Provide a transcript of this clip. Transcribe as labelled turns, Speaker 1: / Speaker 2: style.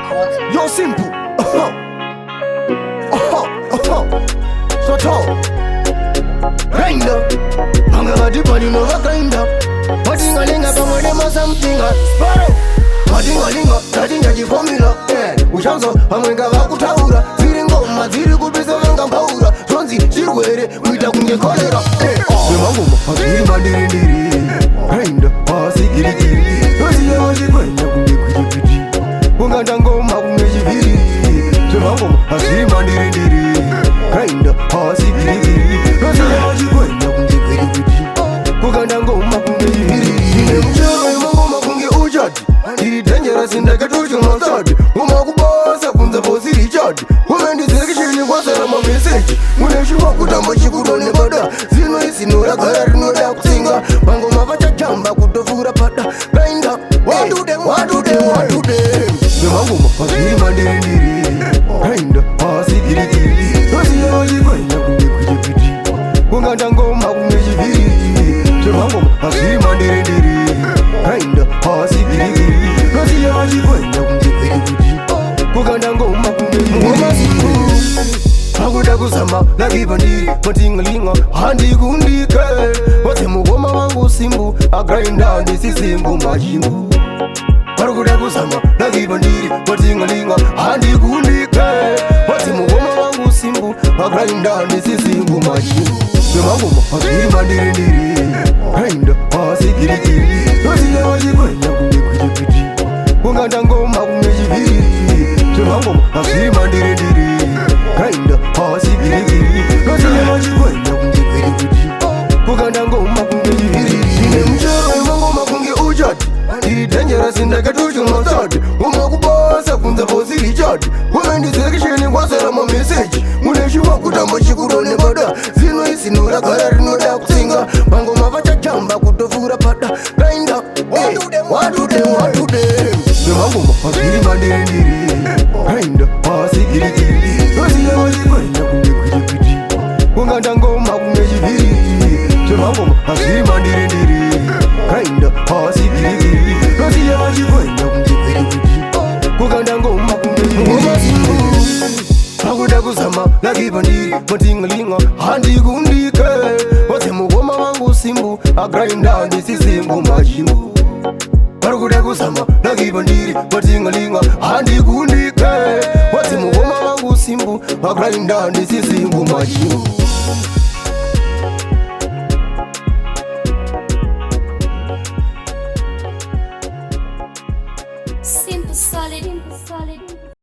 Speaker 1: Yo, simple. So tall. Grinder. I'm a body no grinder. Madingalinga kama dema something. Sparrow. Madingalinga tajinja formula. Ushanzo amwenga vakutaura. Ziri ngoma ziri kubisa vanga mpaura. Zonzi chirwere kuita kunye kolera. Ngoma aziri mandirindiri. Grinder asigirigiri. Yoziye wajikwenya kunye kujipiti. Kunganda ngoma kunye jiviri. Ngoma aziri mandirindiri. Grinder asigirigiri. Yoziye wajikwenya kunye kujipiti. Kunganda ngoma kunye jiviri. Mchewe ngoma kunye ujati. Iri dangerous indakatucho mazadi. Ngoma kubasa kunza bosi Richard. Kumendi zekishini kwa salama message. Muneshiwa kutamba shikuro nebada. Zino isi nora gari nora kusinga. Mango mavacha jamba kutofura pada. Grinder, what do them? Ngoma aziri mandirindiri. Grinder asigirigiri. Yoziye wajikwenya kunye kujipiti. Kunganda ngoma kunye jiviri. Ngoma aziri mandirindiri. Grinder asigirigiri. Yoziye wajikwenya kunye kujipiti. Kunganda ngoma kunye jiviri. Hakuda kusama lakibandiri matingalinga handi kundike wate mugoma wangu simbu agrinda ndisisimbu majimbu. Hakuda kusama lakibandiri matingalinga handi kundike wate mugoma wangu simbu agrinda ndisisimbu majimbu. Ngoma aziri mandirindiri. Grinder asigirigiri. Yoziye wajikwenya kunye kujipiti. Kunganda ngoma kunye jiviri. Ngoma aziri mandirindiri. Grinder asigirigiri. Yoziye wajikwenya kunye kujipiti. Kunganda ngoma kunye jiviri. Mchewe ngoma kunye ujati. Iri dangerous indakatucho mazadi. Ngoma kubasa kunza bosi Richard. Kumendi zekishini kwa salama message. Muneshiwa kutamba shikuro nebada. Zino isi nora gari nora kusinga. Mango mavacha jamba kutofura pada. Grinder, what do them? Ngoma aziri mandirindiri. Grinder asigirigiri. Yoziye wajikwenya kunye kujipiti. Kunganda ngoma kunye jiviri. Ngoma aziri mandirindiri. Grinder asigirigiri. Yoziye wajikwenya kunye kujipiti. Kunganda ngoma kunye jiviri. Hakuda kusama lakibandiri matingalinga handi kundike wate mugoma wangu simbu agrinda ndisisimbu majimbu. Hakuda kusama lakibandiri matingalinga handi kundike wate mugoma wangu simbu agrinda ndisisimbu majimbu.
Speaker 2: Simple solid.